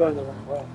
Going the wrong way.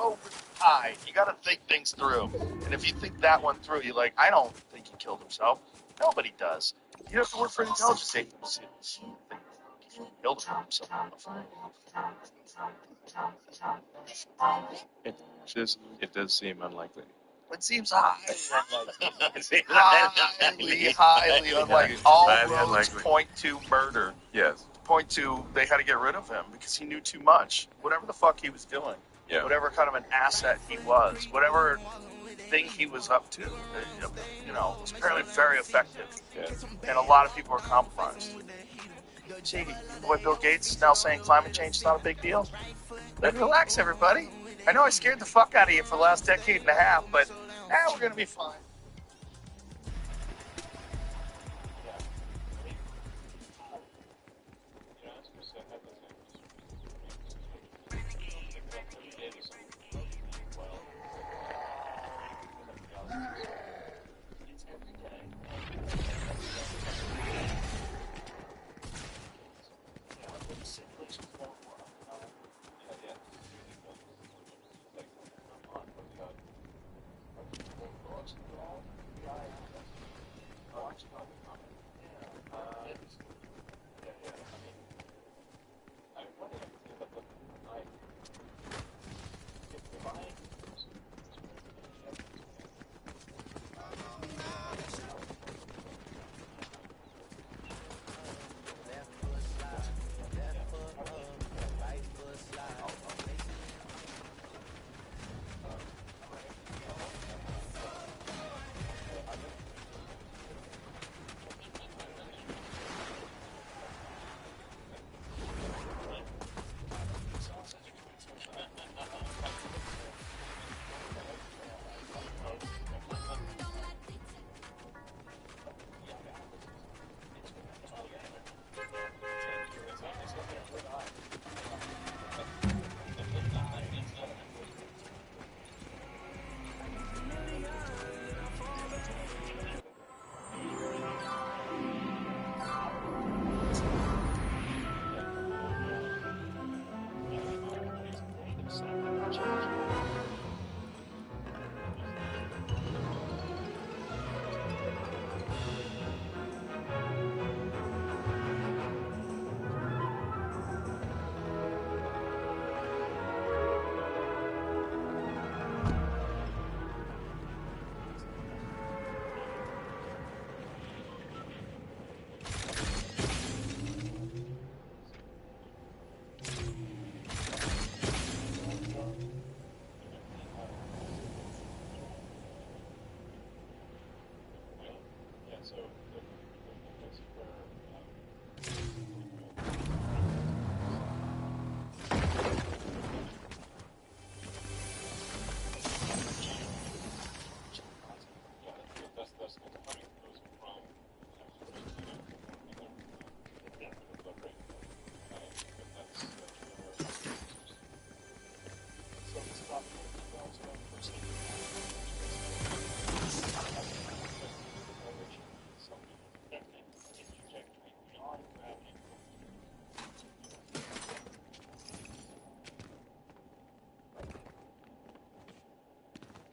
so high. You got to think things through. And if you think that one through, you're like, I don't think he killed himself. Nobody does. You have to work for an intelligence agency. He killed himself. It does seem unlikely. It seems highly unlikely. highly unlikely. All roads point to murder. Yes. Point to they had to get rid of him because he knew too much. Whatever the fuck he was doing. Yeah. Whatever kind of an asset he was. Whatever thing he was up to. Was apparently very effective. Yeah. And a lot of people are compromised. See, your boy Bill Gates is now saying climate change is not a big deal. Then relax, everybody. I know I scared the fuck out of you for the last decade and a half, but now we're going to be fine.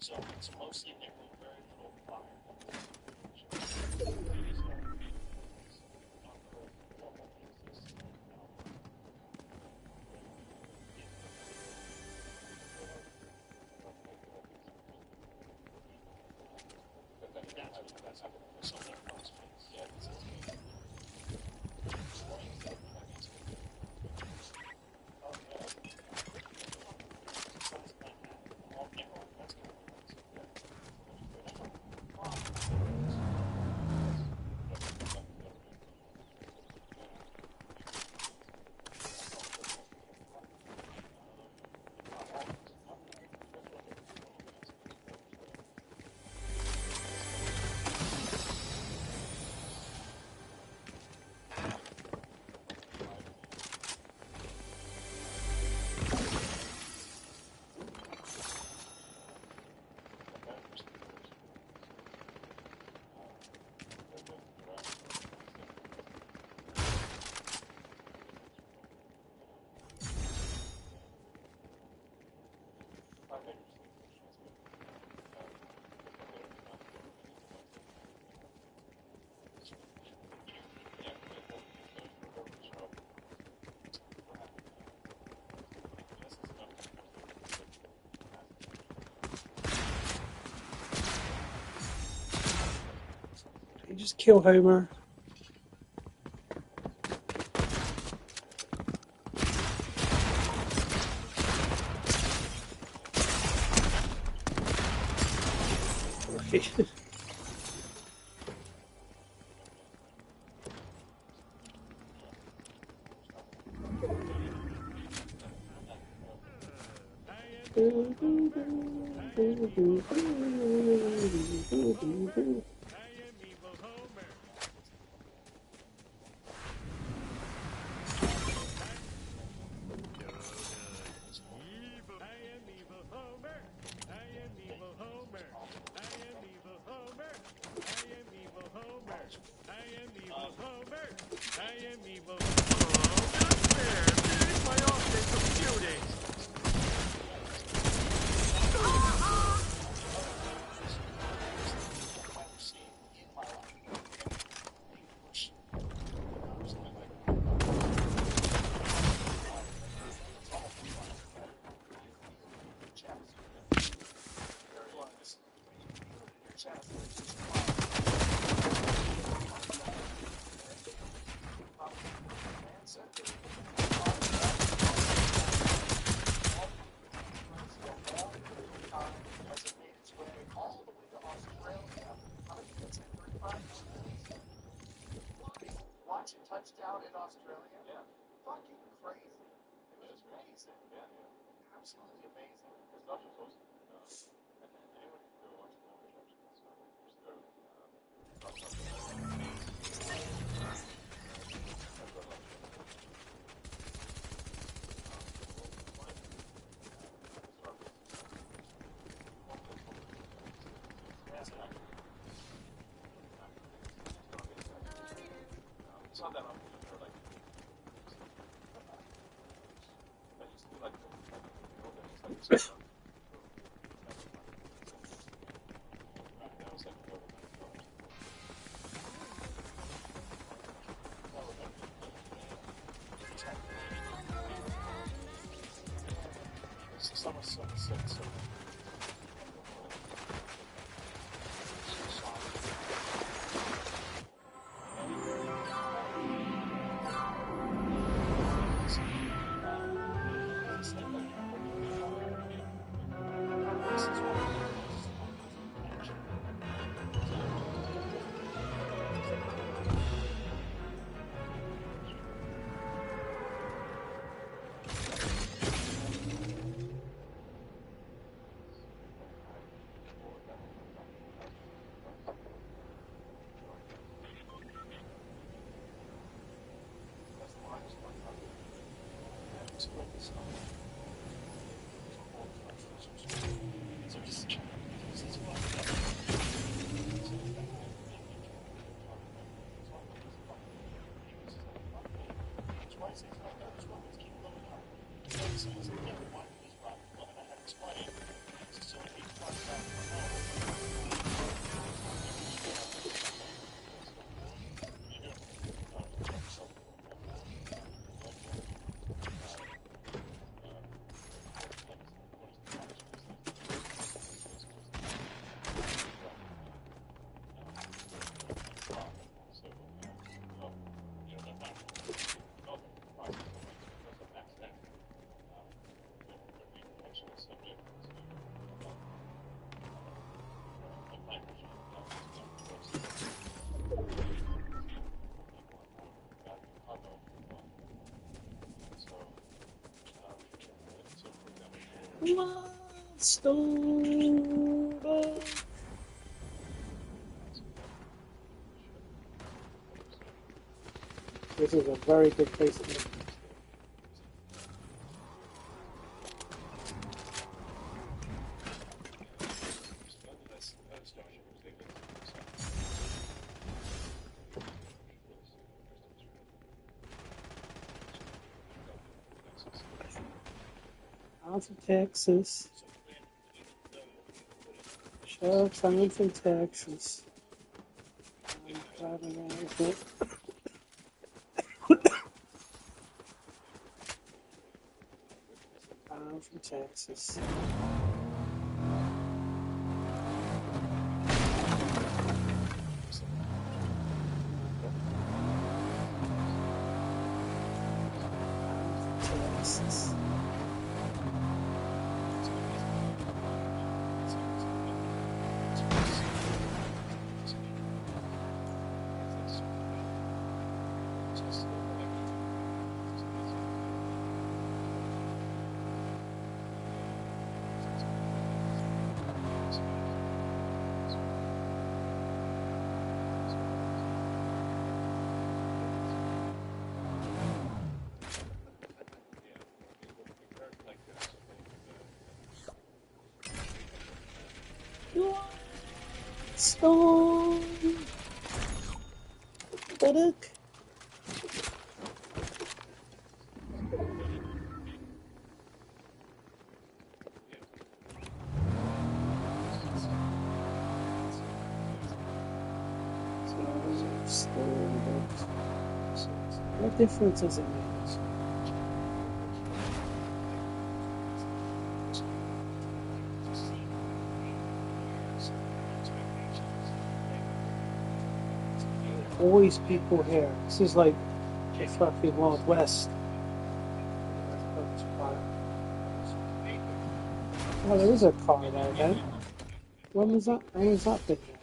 So it's mostly there with very little fire. You just kill Homer. Right. Watching touchdown in Australia. Yeah. Fucking crazy. It was amazing. Yeah. Absolutely amazing. It's not that often. Milestone. This is a very good place to live. Out of Texas. Coming from Texas. I'm driving around with it. I'm from Texas. I'm from Texas. Storm. Buttock. Storm. What difference does it make? Always people here. This is like the fucking Wild West. Oh, there is a car there then. When was that? When was that been here?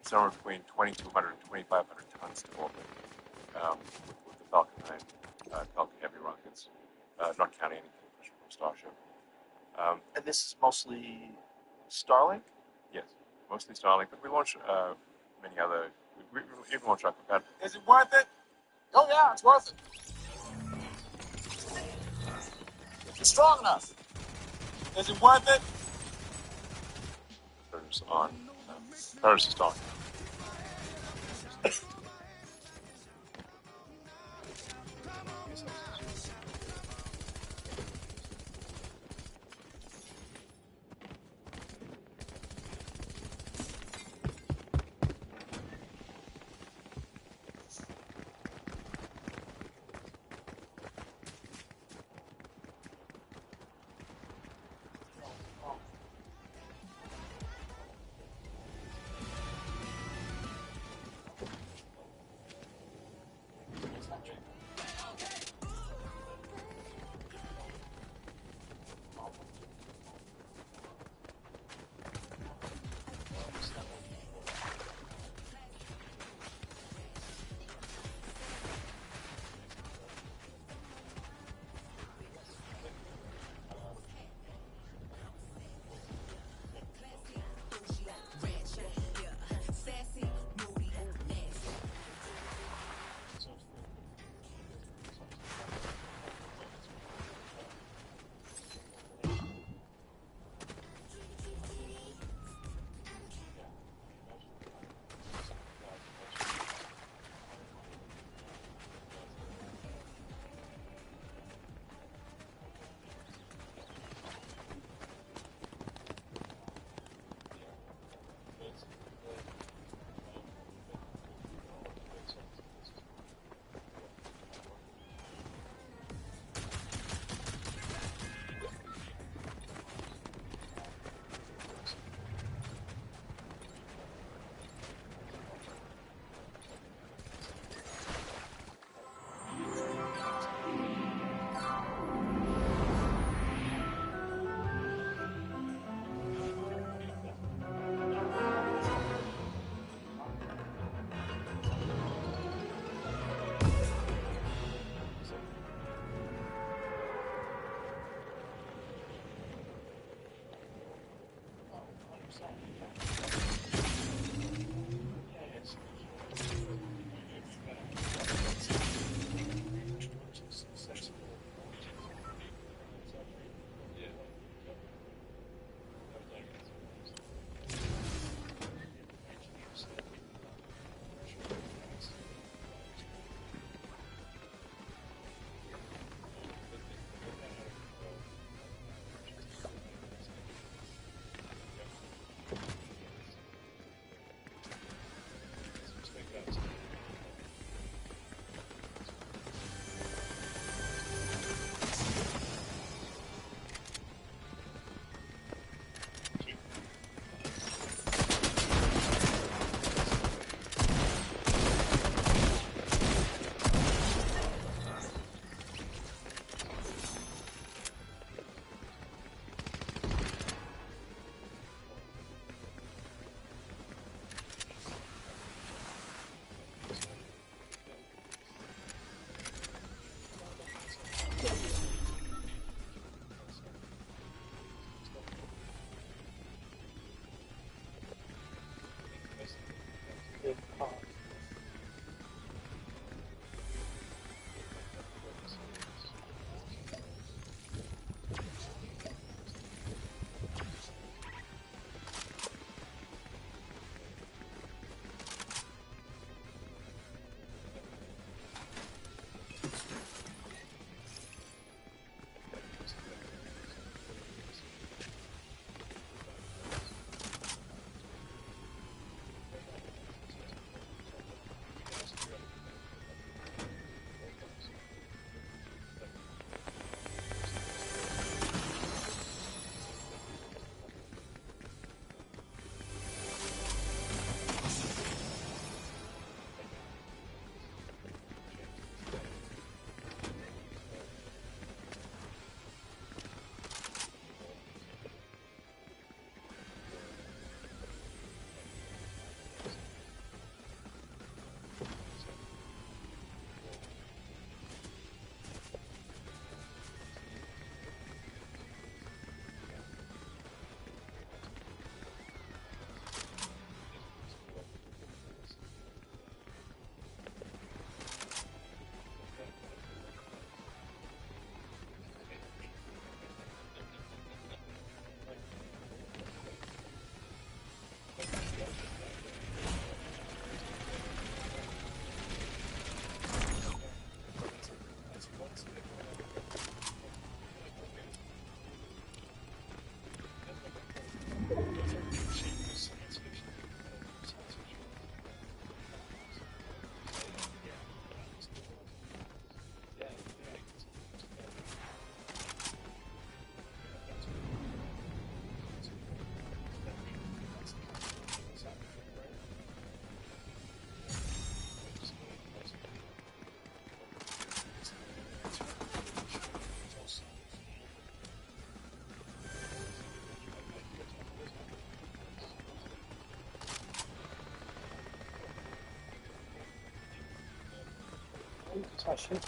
somewhere between 2,200 and 2,500 tons to orbit with the Falcon 9, Falcon Heavy rockets, not counting anything from Starship. And this is mostly Starlink? Yes, mostly Starlink, but we launch many other. We even launch our compatible. Is it worth it? Oh yeah, it's worth it. It's strong enough. Is it worth it? On Paris is Starlink. touch it.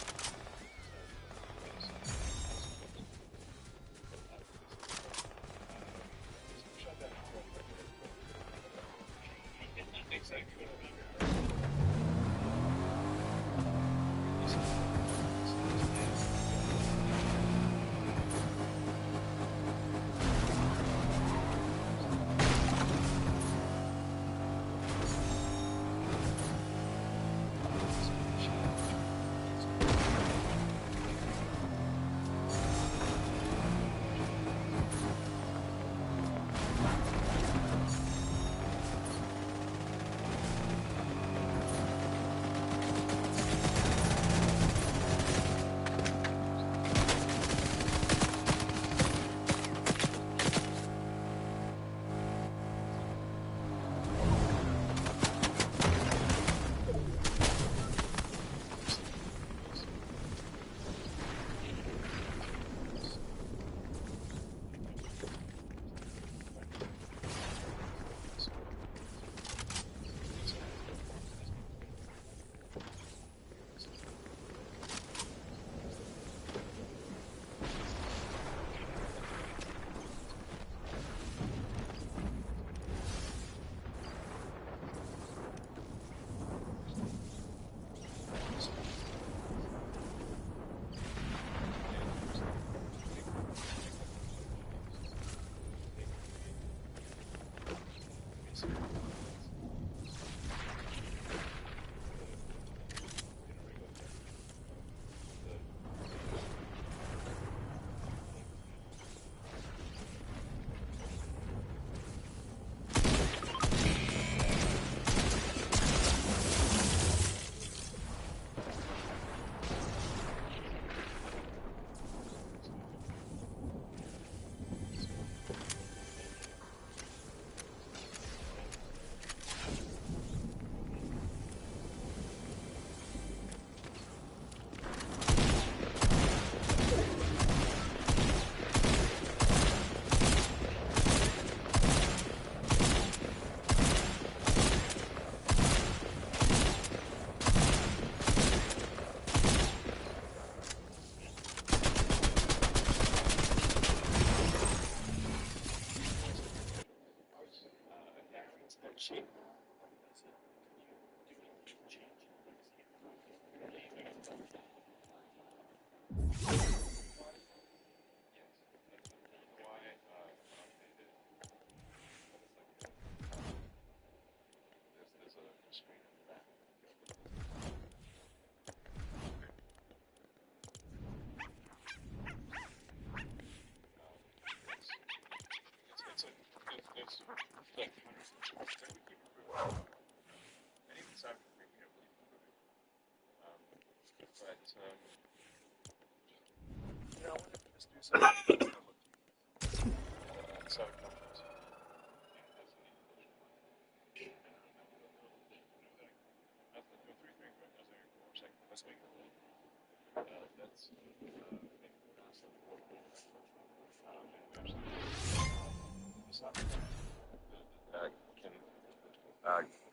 Can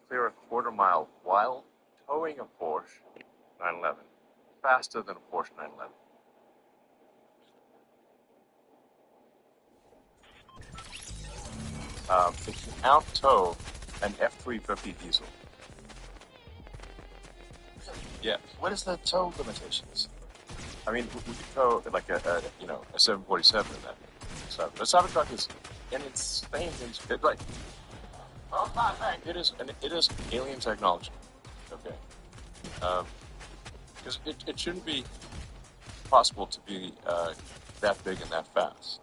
clear a quarter-mile while towing a Porsche 911 faster than a Porsche 911. It can out-tow an F-350 diesel. Yeah. What is the tow limitations? I mean, we could tow like a 747 in that. So the Cybertruck is an insane, like, it is alien technology. Okay. Because it shouldn't be possible to be that big and that fast.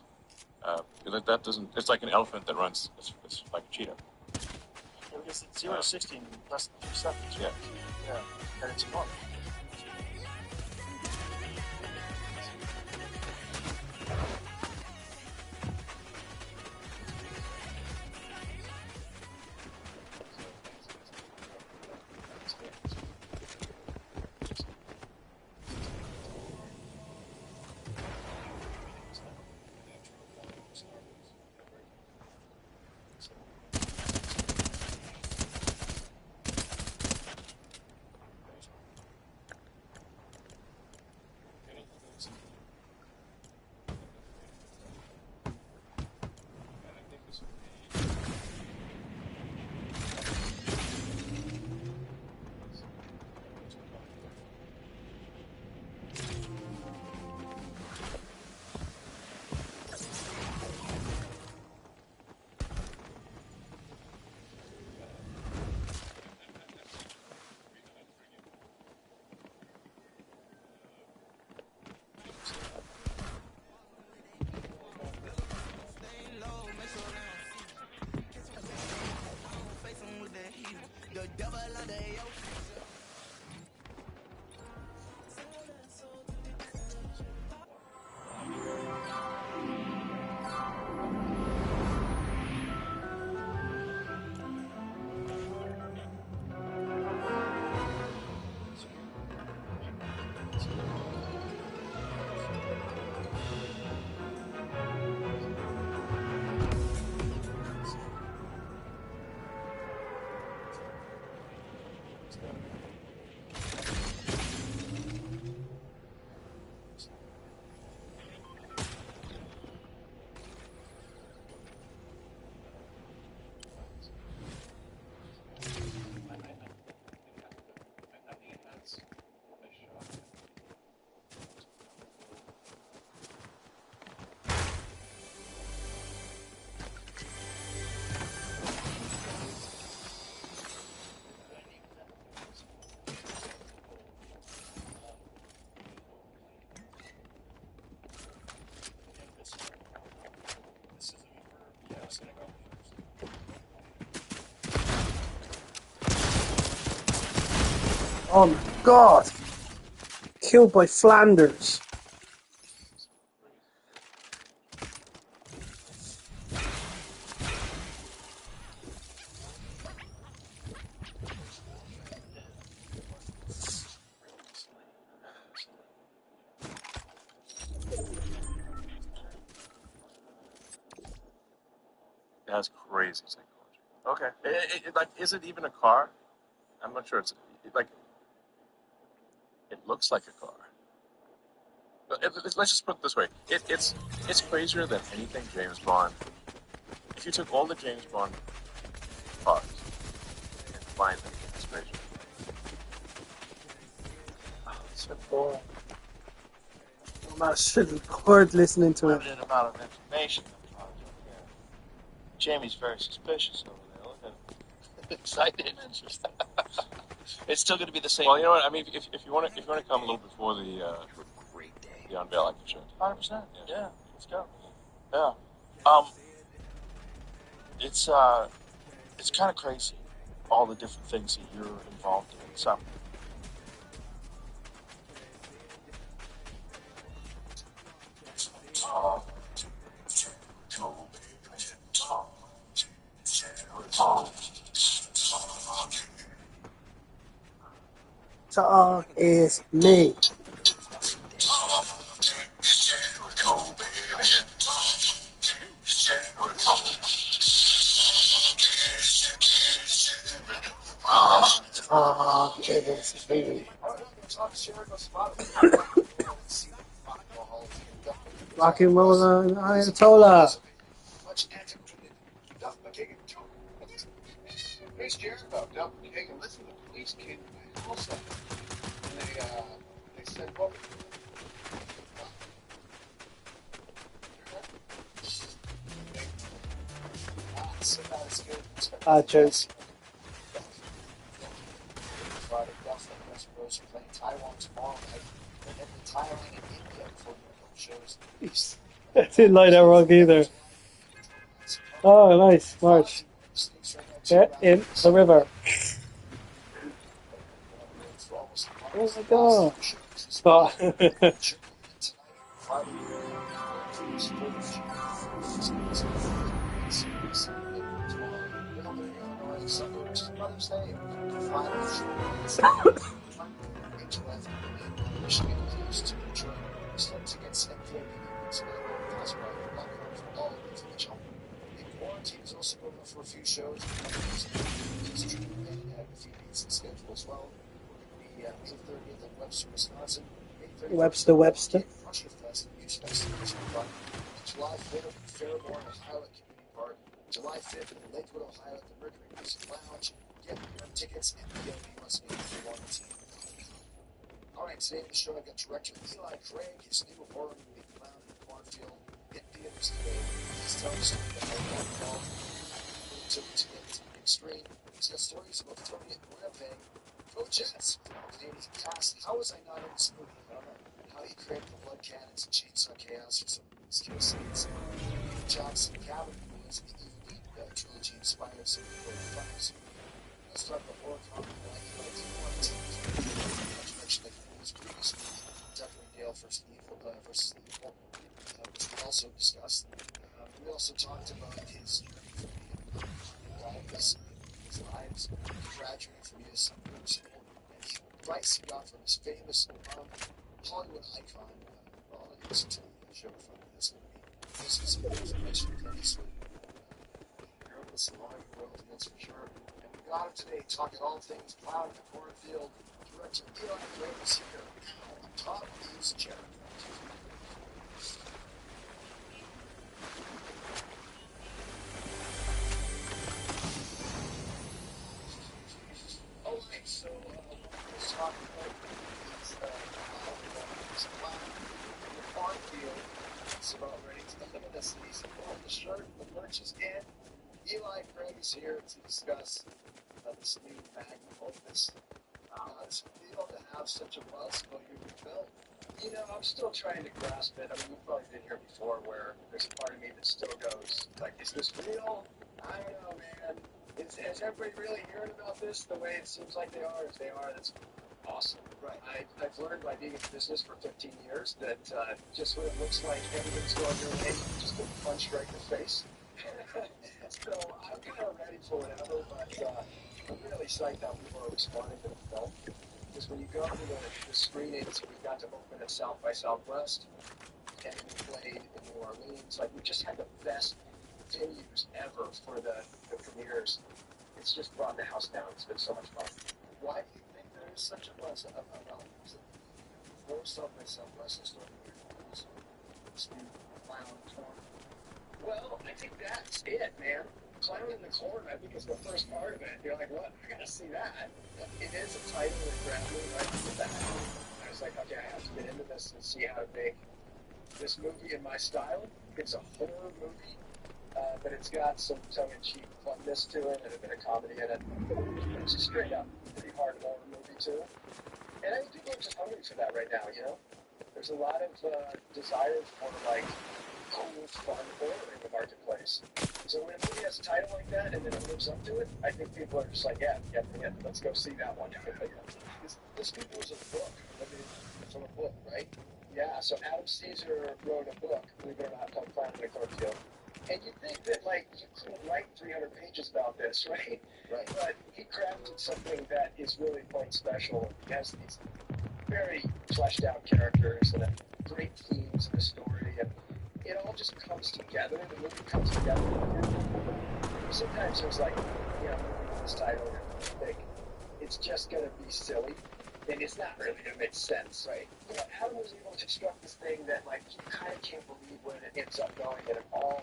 That doesn't. It's like an elephant that runs. It's like a cheetah. Yeah, because it's 0 to 60 in less than 2 seconds. Yeah. Yeah. And it's enormous. Oh my god! Killed by Flanders. It has crazy technology. Okay. Like, is it even a car? I'm not sure. Like, it looks like a car. Let's just put it this way. It's crazier than anything James Bond. If you took all the James Bond cars and combined them, it's crazier. Oh, it's so boring. I'm actually bored listening to it. Limited amount of information. Jamie's very suspicious over there. Look at him. Excited. It's still going to be the same. Well, you know what? I mean, if you want to come a little before the unveil, I can show it. 100%. Yeah. Let's go. Yeah. It's kind of crazy, all the different things that you're involved in. So. Talk is me. Talk is me. Rock and roll on Ayatollah. Chris Jericho, Duff McKagan, listen, the police came to my house and they said, well, so that is good. Cheers. Friday, Duff and West Rose are playing Taiwan tomorrow night, and then the Thailand and India for shows. I didn't like that wrong either. Oh, nice. March. Get in the river. Oh my god. Stop. For a few shows, schedule as well. The May 30th in Webster, Wisconsin. Webster. Russia Fest, Youth Fest, July 5th at Fairborn, Ohio at Community Park. July 5th in Lakewood, Ohio at the Mercury Music Lounge. Get your tickets in the USA1 All right, today in the show I got director Eli Craig, his new horror movie, Clown in the Cornfield, in theaters today. He's telling us the whole involved. Took it to the big screen. He's got stories about Tony and Winnipeg. Go Jets! Canadian cast. How was I not in this movie? I don't know. How he created the blood cannons and chainsaw chaos for some of these kill scenes. Jackson Cabin was the EVD trilogy inspired some of the films. Let's talk about horror comedy like I mentioned that he was previously Definitely Dale versus Evil, which we also discussed. We also talked about his journey from being godless in his lives, graduating from USC University, and the advice he got from his famous Hollywood icon. Well, listen to the show for that's going to be some information from history. Nervous, a lot of royalty, that's for sure. And we Bottom today, talking all things cloud in the cornfield. Director Eli Graves here. Top News Channel. All right, so let's talk about these cloud in the cornfield. It's about ready to the end of the season. The shirt, the merch is in. Eli Graves here to discuss this new magnum opus. How does it feel to have such a buzz about your new film? You know, I'm still trying to grasp it. I mean, you've probably been here before where there's a part of me that still goes, like, is this real? I don't know, man. Is everybody really hearing about this the way it seems like they are? If they are, that's awesome. Right. I've learned by being in business for 15 years that just when it looks like everything's going your way, you just get punched right in the face. So I'm kind of ready for whatever, but I'm really psyched how people are responding to the film. Because when you go to the screenings, we got to open at South by Southwest, and we played in New Orleans. Like, we just had the best venues ever for the premieres. It's just brought the house down. It's been so much fun. Why do you think there is such a buzz about it? Before South by Southwest is starting to get this new clown corn. Well, I think that's it, man. Clown in the Corn, I think, is the first part of it. You're like, what? I gotta see that. It is a title that grabbed me right off the bat. I was like, okay, I have to get into this and see how to make this movie in my style. It's a horror movie, but it's got some tongue-in-cheek funness to it and a bit of comedy in it. It's a straight-up, pretty hard horror movie, too. And I think people are just hungry for that right now, you know? There's a lot of desire for, like, cool, fun horror in the marketplace. So when a movie has a title like that and then it lives up to it, I think people are just like, yeah, let's go see that one. This movie was a book, from a book, right? Yeah, so Adam Caesar wrote a book, believe it or not, called Clown in the Cornfield. And you'd think that, like, you couldn't write 300 pages about this, right? Right. But he crafted something that is really quite special. He has these very fleshed out characters and great themes in the story, and it all just comes together. The movie comes together. Sometimes there's like, movie with this title, and you think it's just gonna be silly, and it's not really gonna make sense, right? Adam was able to construct this thing that, like, you kind of can't believe when it ends up going, and it all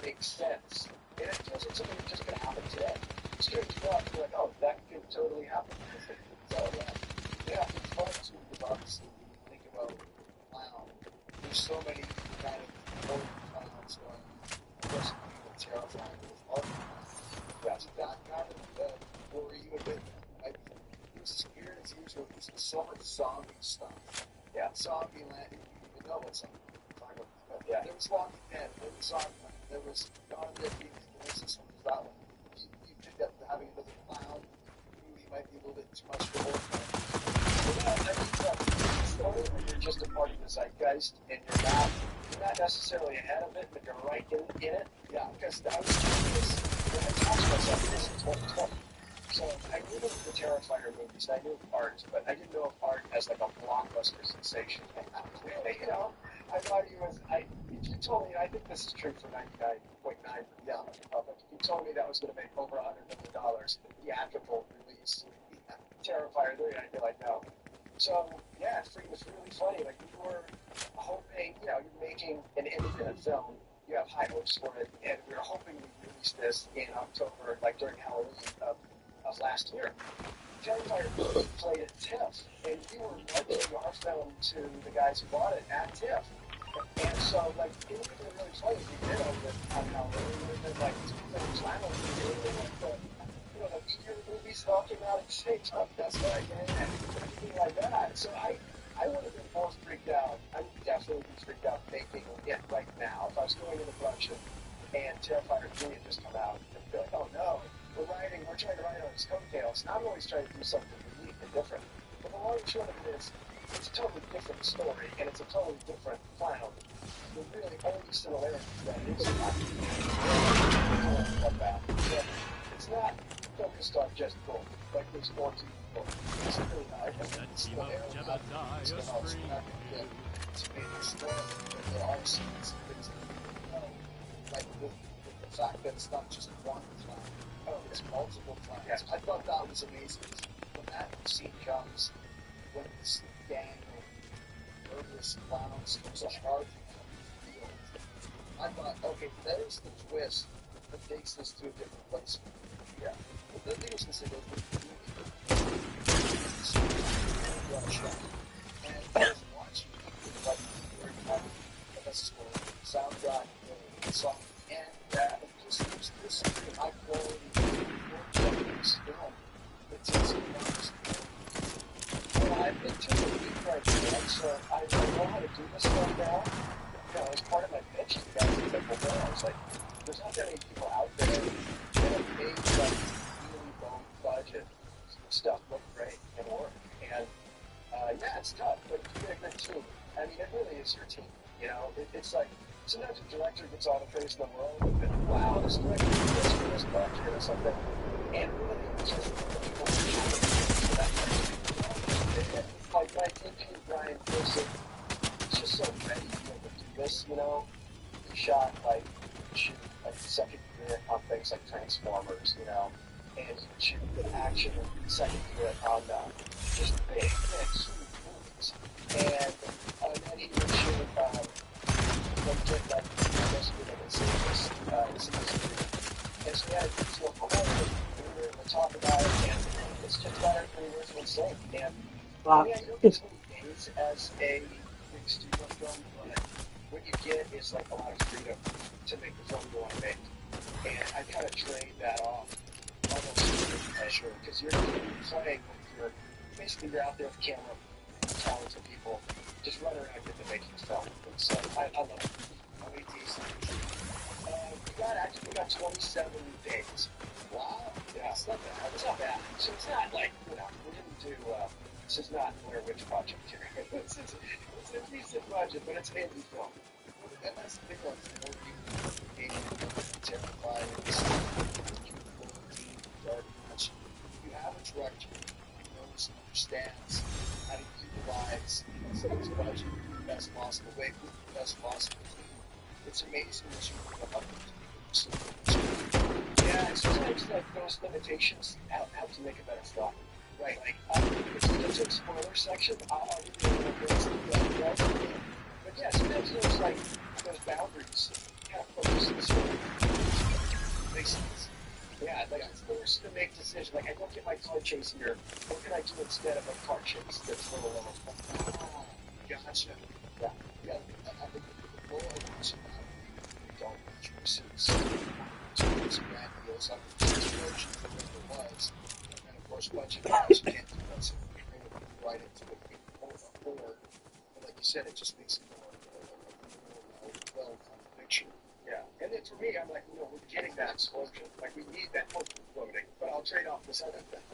makes sense. And it feels like something that's just gonna happen today. Straight up, you're like, oh, that could totally happen. So, it's fun to obviously think about, wow, there's so many kind of old clowns going, of course, people terrifying with art. Yeah, so that kind of worry you a bit. Like, this weird as usual, there's so much zombie stuff. Yeah, Zombie Land, you know what zombie I'm talking about. Yeah, there was Walking Dead, there was Zombie Land, there was Dawn of the Dead, there was that one. You think that having another clown movie might be a little bit too much for horror fans. I think it's only when you're just a part of the zeitgeist and you're not necessarily ahead of it, but you're right in it. Yeah, because I was doing this, I talked myself this in 2020. So I knew of the Terrifier movies, and I knew of Art, but I didn't know of Art as like a blockbuster sensation. I thought he was, if you told me, I think this is true for 99.9% of the public, if you told me that was going to make over $100 million theatrical release, Terrifier 3, I'd be like, no. So, yeah, it was really funny. Like, we were hoping, you're making an independent film. You have high hopes for it, and we were hoping we'd release this in October, like during Halloween of last year. Terrifier played at TIFF, and we were marketing our film to the guys who bought it at TIFF. And so, like, it would have been really funny if we did open it on Halloween. It would have been like, it's flannel, like the Meteor movies all came out at the same time. That's right, man. Anything like that. So I would have been more freaked out. I would definitely be freaked out making it right now. If I was going into production and Terrifier 3 had just come out, I'd be like, oh no, we're trying to ride on his coattails. I'm always trying to do something unique and different. But the long and short of it is, it's a totally different story, and it's a totally different clown. The really only similarity to that is like that. It's not focused on just gold, like there's more to gold. It's really not. It's the air it's not it's made it strong, and there are scenes, things that you know, like the fact that it's not just one clown. Oh, there's multiple plans. Yeah. I thought that was amazing. When that scene comes, when this gang of murderous clowns comes charging out of the field, I thought, okay, there's the twist that takes this to a different place. Yeah. But the thing is to say that the shot. And I was watching people like very happy. This is cool. Soundtrack, song, and just this high quality Japanese film. It's well, I've been to the week right now, so I know how to do this stuff now. You know, as part of my pitch to the guys at Simple Fortnite, I was like, there's not that many people out there that have made like really low budget stuff look great and work. And yeah, it's tough, but you get a good team. I mean, it really is your team. You know, it's like sometimes a director gets all the praise in the world, but wow, this director did this for this budget or something. And really, it's just the people who show it for that budget. Like my DP, Brian Wilson, he's just so ready to be able to do this, you know. He shot like second unit on things like Transformers, you know, and he would shoot action in second unit on just big, sweet movies. And then he would shoot get like this and so yeah, it's so cool. We were able to talk about it, and it's just about everything we're doing safe. And Wow. yeah, you don't get so many days as a big studio film, but what you get is like a lot of freedom to make the film you want to make. And I kind of trade that off almost with pleasure, because you're playing with your, basically you're out there with camera, talented people, just running around getting to making film. And so I love it. How many days? We got 27 days. Wow. Yeah, it's not bad. It's not bad. So it's not like, you know, we didn't do, this is not Blair Witch Project here. It's a decent budget, but it's an indie film. And that's the big one. More people being terrified and dark much. You have a director who knows and understands how to utilize someone's budget in the best possible way with the best possible team. It's amazing what you can come up with. Yeah, and sometimes like those limitations help to make a better film. Right, like if you get to the spoiler section, I'll give you a little bit of but yeah, sometimes there's like those boundaries. You kind of focus on the story. Makes sense. Yeah, like I'm forced to make decisions. Like I don't get my car chase here. What can I do instead of a car chase that's a little lower? Oh, gotcha. Yeah, yeah. I think the goal is don't choices. So it's brand deals on the situation for what it was. And of course, budget wise, you can't do that. So we bring it right into it. We pull it forward. But like you said, it just makes it more well-done picture. Yeah. And then for me, I'm like, you know, we're getting that explosion. Like, we need that hope floating. But I'll trade off this other thing.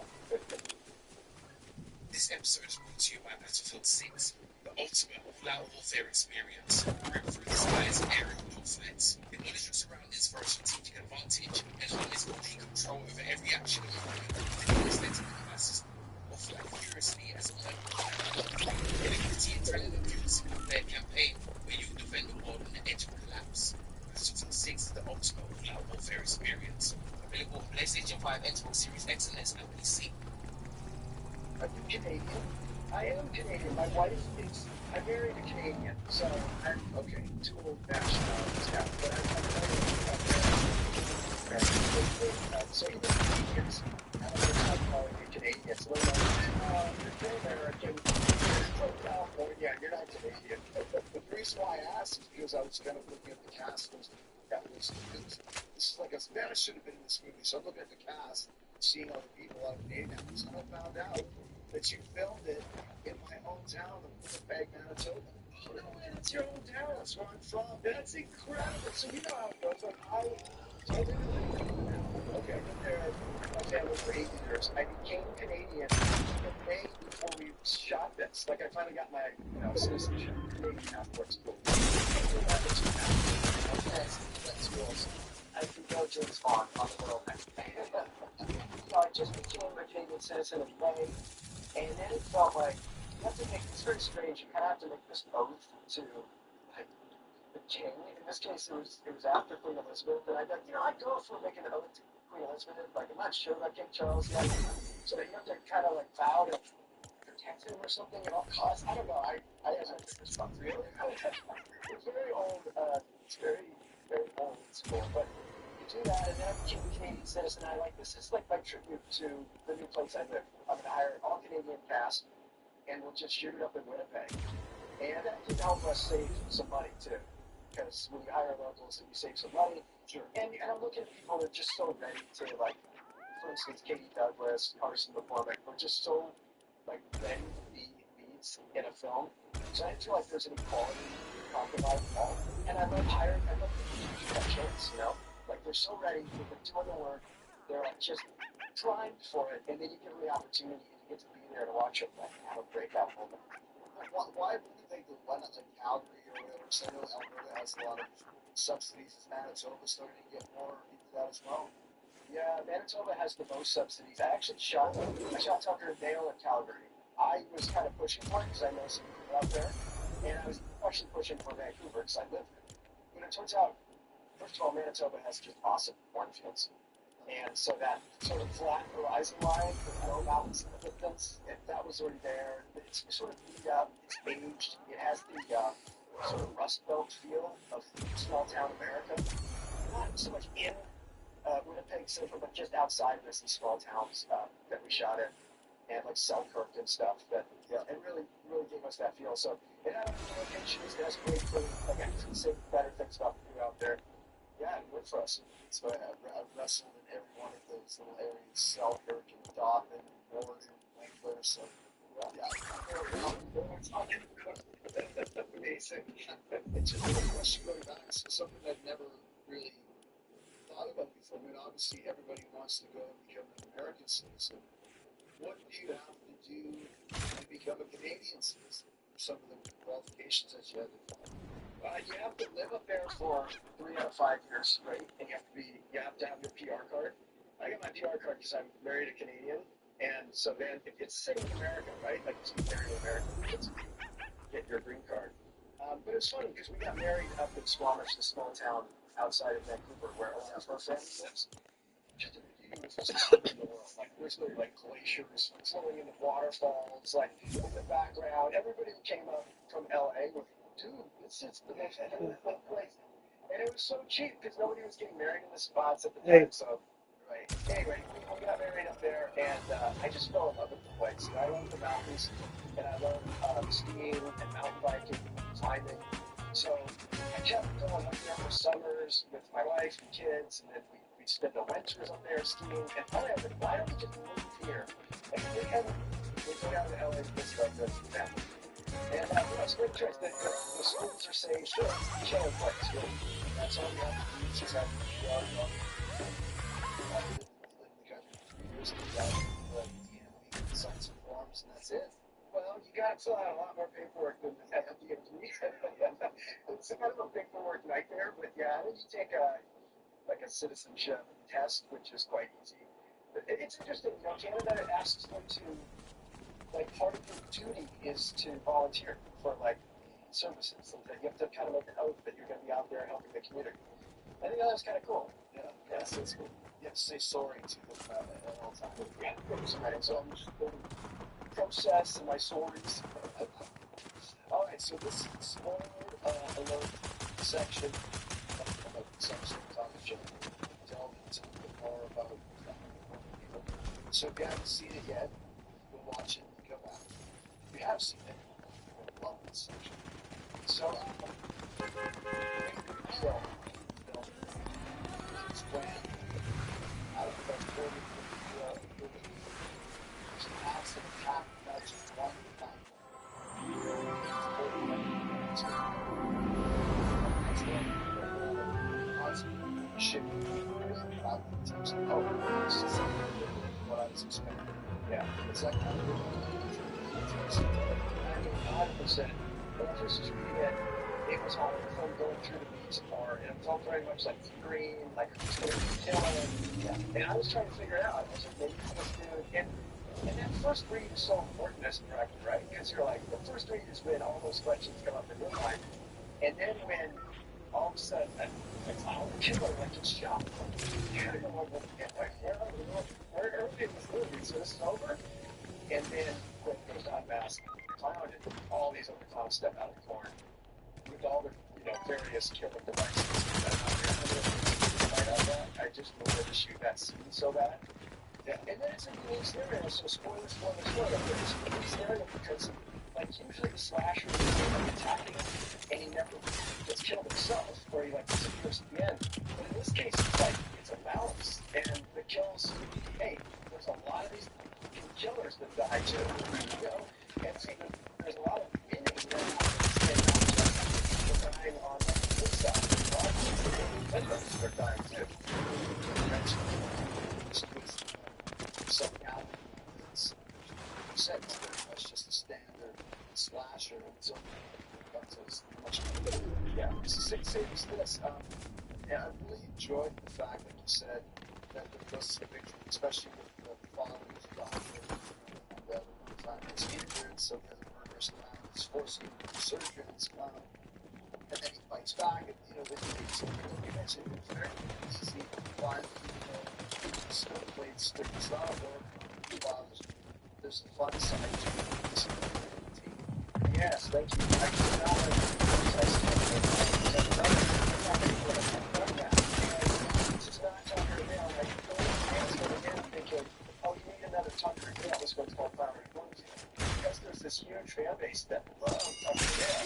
This episode is brought to you by Battlefield 6, the ultimate all-out warfare experience. Rip through the skies and aerial dogfights. Acknowledge your surroundings for a strategic advantage and harness complete control over every action and movement with the newest anti-combat system. Or fly furiously as a player. Ability and talent that fuel a single-player campaign where you defend the world on the edge of collapse. Battlefield 6 is the ultimate all-out warfare experience. Available on PlayStation 5, Xbox Series X and S, and PC. Are you Canadian? I am Canadian. My wife is. I married a Canadian, so I'm okay. Two nationalities now, but I'm so even Canadians have a hard time calling you Canadian. So they're like, you're American. You're from California. You're not Canadian. The reason why I asked is because I was kind of looking at the cast. This is like a man. I should have been in this movie. So I'm looking at the cast, seeing all the people out of Canadians, and I found out that you filmed it in my hometown of Winnipeg, Manitoba. Oh, no way, that's your hometown. That's where I'm from. That's incredible. So you know how it goes. Like, I lived in Vancouver now. Okay, I lived there with my family for 8 years. I became Canadian in May before we shot this. Like, I finally got my, citizenship. Canadian passport's cool. Okay, that's cool. I could go James Bond on the world next. I just became a Canadian citizen in May. And then it felt like you have to make it's very strange. You kind of have to make this oath to like the king. In this case, it was after Queen Elizabeth, and I'd go for making an oath Queen Elizabeth, like, I'm not sure about King Charles yet. So you have to kind of like vow to protect him or something at all costs. I don't know. I have no response. Really? It's very old. It's very old school. But you do that, and then I became a Canadian citizen. I like this is like my tribute to the new place I live. I'm gonna hire an all Canadian cast, and we'll just shoot it up in Winnipeg. And that can help us save some money too, because when you hire locals, you save some money. Sure. And I'm looking at people that are just so ready to, like, for instance, Katie Douglas, Carson McCormick, we're just so, like, ready to be leads in a film. So I didn't feel like there's any quality compromise at all. And I love people who have chance, you know? Like, they're so ready, they're doing the work, they're, like, just primed for it, and then you give them the opportunity, and you get to be there to watch them, like, have a breakout moment. Why would you think that why not like Calgary or whatever? Because I know Alberta has a lot of subsidies. Is Manitoba starting to get more into that as well? Yeah, Manitoba has the most subsidies. I shot Tucker and Dale in Calgary. I was kind of pushing for it because I know some people out there, and I was actually pushing for Vancouver because I live there. But it turns out, first of all, Manitoba has just awesome cornfields. And so that sort of flat horizon line with no mountains in the distance, that was already there. It's sort of beat up, it's aged. It has the sort of Rust Belt feel of small town America. Not so much in Winnipeg Center, but just outside of this, in small towns that we shot in, and like Selkirk and stuff. That it really gave us that feel. So it had locations, it has great food. Like I couldn't say better things about the food out there. Yeah, it worked for us. So I've wrestled in every one of those little areas: Selkirk and Dauphin, and Ward and Winkler. So That's amazing. it's just a question going back. So something I've never really thought about before. I mean, obviously everybody wants to go and become an American citizen. What do you have to do to become a Canadian citizen? Some of the qualifications that you have to follow. You have to live up there for 3 out of 5 years, right? And you have to have your PR card. I got my PR card because I'm married a Canadian, and so then if it's the same in America, right? Like you marry an American, it's get your green card. But it's funny because we got married up in Squamish, the small town outside of Vancouver, where all our family lives. Just a beautiful spot in the world. Like there's no like glaciers flowing into waterfalls, like in the background. Everybody who came up from LA was, dude, this is the most beautiful place. And it was so cheap because nobody was getting married in the spots at the time. So, right. Anyway, we got married up there, and I just fell in love with the place. And I love the mountains, and I love skiing and mountain biking, climbing. So I kept going up there for summers with my wife and kids, and then we'd spend the winters up there skiing. And finally, I was like, why don't we just move here? And we go down to LA and just like this family. And it's a great choice. The schools are saying, sure, it's a channel place. That's all you have to do. It's just have to be on Lived in the country for 3 years, and you got the DMV, sign some forms, and that's it. Well, you got to fill out a lot more paperwork than at the DMV. It's kind of a paperwork nightmare, but yeah, then you take a citizenship test, which is quite easy. But it's interesting, you know, Canada asks them to, like, part of your duty is to volunteer for, like, services. And you have to kind of make an oath that you're going to be out there helping the community. I think that was kind of cool. Yeah, yes, it's cool. You have to say sorry to them at all times. Yeah, right. So I'm just process and my stories. All right, so this is spoiler alert section. About the section of Tommy John. Delve into a bit more about So if you haven't seen it yet, go watch it and come back. If you have seen it, you'll love this section. So, It's planned out of the recording for the there's an accident happened. That's just one time. Shipping tips. Oh, it's just what I was expecting. yeah, It's like kind of tips. 100%. When I first was reading it, it was all the film going through the beats part, and it felt very much like Green, like who's going to be killing. Yeah. And I was trying to figure it out. I was like, maybe this dude. And that first read is so important as a director, right? Because you're like, the first read is when all those questions come up in your mind. And then when all of a sudden, a clown killer like gets shot. And I'm like, where early in this movie? So this is over, and then when it goes to unmask the clown, and all these other clowns step out of the corn with all the various killing devices. I just wanted to shoot that scene so bad. Yeah, and then it's a unique scenario, so spoiler. But it's a unique scenario because, like, usually the slasher is like attacking him, and he never gets killed himself, or he like disappears at the end. But in this case, it's a balance, and the kills. Hey, there's a lot of these killers that die too, and see, there's a lot of winning that happens, and not just people dying on the good side. A lot of victims are dying too. Some it's said it's very much just a standard slasher, and so it's much better. Yeah, same as this. Yeah, I really enjoyed the fact, like you said, that there was a big, especially with the father who's the time it's ignorance of the murderous clown, it's forcing resurgence, and then he fights back, and you mentioned it was very easy to find played stick style or there's a fun side to it. Yes, thank you. I did not this is not Tucker Hill. I go again thinking, oh, you need another Tucker Hill. This one's called Power Blues. Because there's this huge fan base that love Tucker Hill.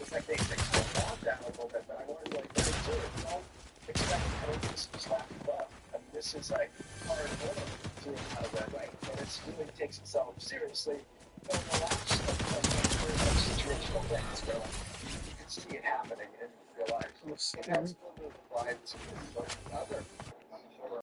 It's like they slow down a little bit, but I want to really get into it. Don't expect to slap you up. I mean, this is like hard work through how that way. And it really takes itself seriously. Don't relax situational things, but you can see it happening in real life. And that's a little bit of the vibes of the other